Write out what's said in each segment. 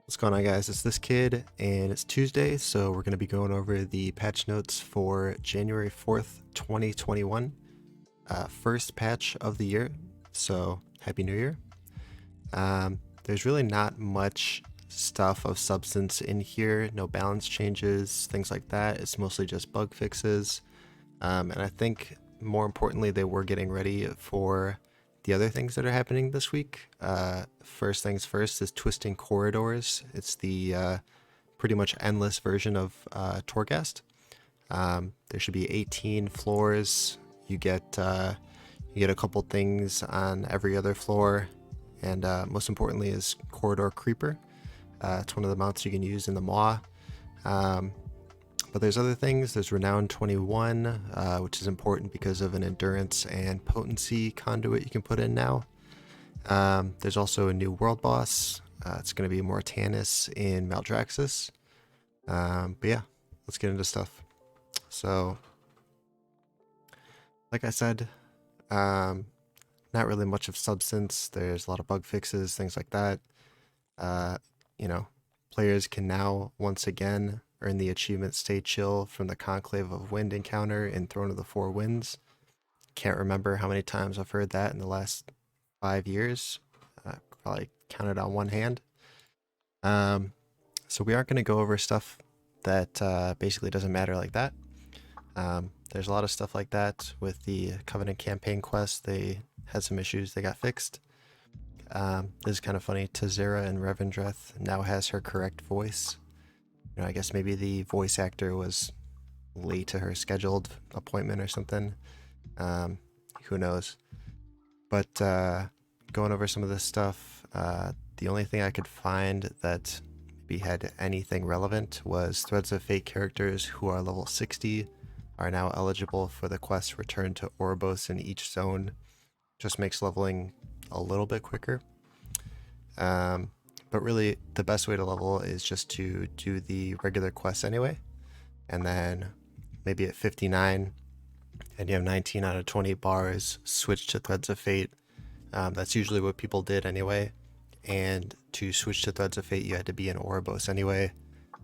What's going on, guys? It's this kid, and it's Tuesday, so we're going to be going over the patch notes for January 4th, 2021. First patch of the year, so Happy New Year. There's really not much stuff of substance in here, no balance changes, things like that. It's mostly just bug fixes. And I think more importantly, they were getting ready for the other things that are happening this week. First things first is Twisting Corridors. It's the pretty much endless version of Torghast. There should be 18 floors. You get a couple things on every other floor, and most importantly is Corridor Creeper. It's one of the mounts you can use in the Maw. But there's other things. There's Renown 21, which is important because of an endurance and potency conduit you can put in now. There's also a new world boss. It's going to be Mortanis in Maldraxxus. But yeah, let's get into stuff. So, like I said, not really much of substance. There's a lot of bug fixes, things like that. You know, players can now once again earn the achievement Stay Chill from the Conclave of Wind encounter in Throne of the Four Winds. Can't remember how many times I've heard that in the last 5 years. Probably counted on one hand. So we aren't going to go over stuff that basically doesn't matter like that. There's a lot of stuff like that with the Covenant campaign quest. They had some issues, they got fixed. This is kind of funny. Tazera in Revendreth now has her correct voice. I guess maybe the voice actor was late to her scheduled appointment or something. Who knows? But going over some of this stuff, the only thing I could find that maybe had anything relevant was Threads of Fate characters who are level 60 are now eligible for the quest Return to Oribos in each zone. Just makes leveling a little bit quicker. But really, the best way to level is just to do the regular quests anyway. And then maybe at 59, and you have 19 out of 20 bars, switch to Threads of Fate. That's usually what people did anyway. And to switch to Threads of Fate, you had to be in Oribos anyway.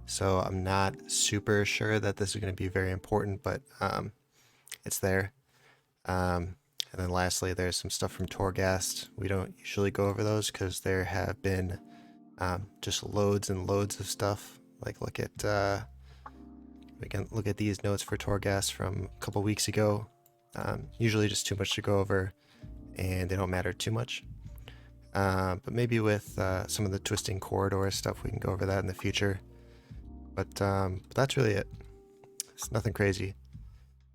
So I'm not super sure that this is going to be very important, but it's there. And then lastly, there's some stuff from Torghast. We don't usually go over those because there have been just loads and loads of stuff. Like we can look at these notes for Torghast from a couple weeks ago. Usually just too much to go over, and they don't matter too much. But maybe with some of the Twisting Corridor stuff, we can go over that in the future. But that's really it. It's nothing crazy.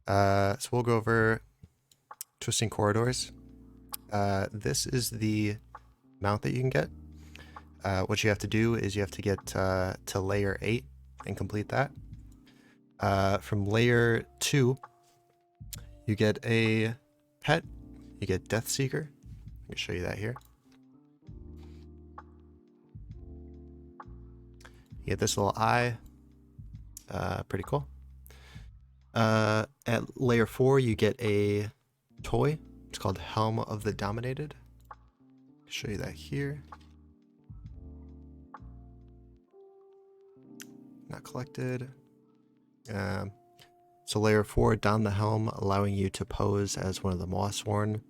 So we'll go over Twisting Corridors. This is the mount that you can get. What you have to do is you have to get to layer 8 and complete that. From layer 2, you get a pet. You get Death Seeker. I can show you that here. You get this little eye. Pretty cool. At layer 4, you get a toy. It's called Helm of the Dominated. I'll show you that here. Not collected. So layer 4, don the helm, allowing you to pose as one of the Mossworn.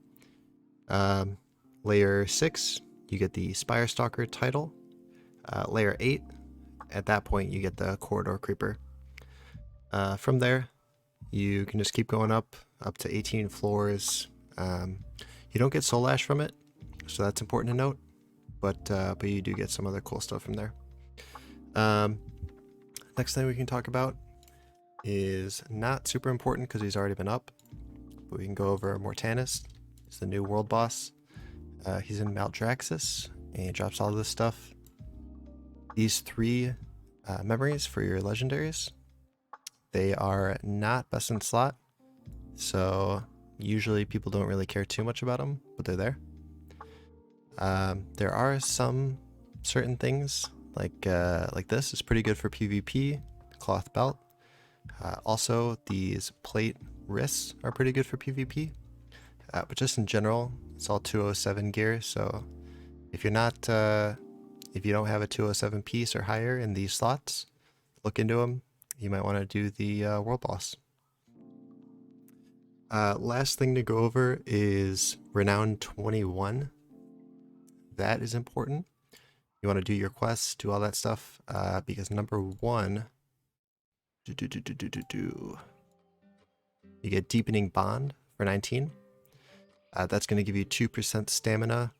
Layer 6, you get the Spire Stalker title. Layer 8, at that point you get the Corridor Creeper. From there, you can just keep going up to 18 floors. You don't get Soul Ash from it, so that's important to note. But you do get some other cool stuff from there. Next thing we can talk about is not super important because he's already been up, but we can go over Mortanis. He's the new world boss. He's in Maldraxxus, and he drops all this stuff. These 3 memories for your legendaries, they are not best in slot, so usually people don't really care too much about them, but they're there. There are some certain things like this is pretty good for PvP. Cloth belt. Also, these plate wrists are pretty good for PvP. But just in general, it's all 207 gear. So if you're not if you don't have a 207 piece or higher in these slots, look into them. You might want to do the world boss. Last thing to go over is renown 21. That is important. You want to do your quests, do all that stuff, because number one, you get deepening bond for 19. That's going to give you 2% stamina,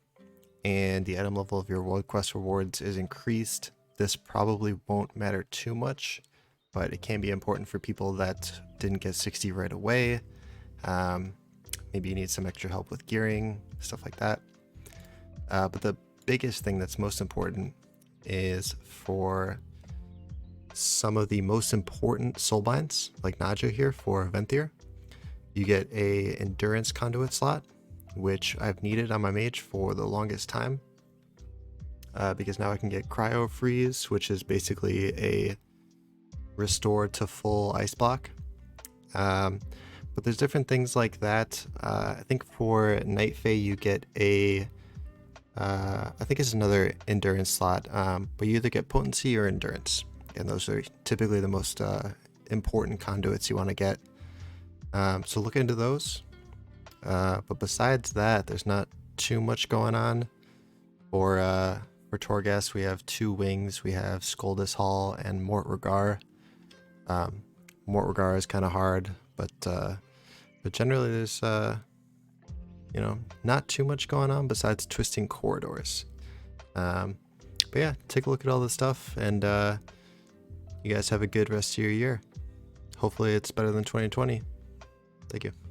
and the item level of your world quest rewards is increased. This probably won't matter too much, but it can be important for people that didn't get 60 right away. Maybe you need some extra help with gearing, stuff like that. But the biggest thing that's most important is for some of the most important soulbinds, like Naja here for Venthyr. You get a endurance conduit slot, which I've needed on my mage for the longest time, because now I can get cryo freeze, which is basically a restore to full ice block. But there's different things like that. I think for Night Fae you get a I think it's another endurance slot, but you either get potency or endurance, and those are typically the most important conduits you want to get. So look into those. But besides that, there's not too much going on. For Torghast, we have 2 wings. We have Skoldus Hall and Mort Regar. Mort Regar is kind of hard, but generally there's you know, not too much going on besides twisting corridors. But yeah, take a look at all this stuff, and you guys have a good rest of your year. Hopefully it's better than 2020. Thank you.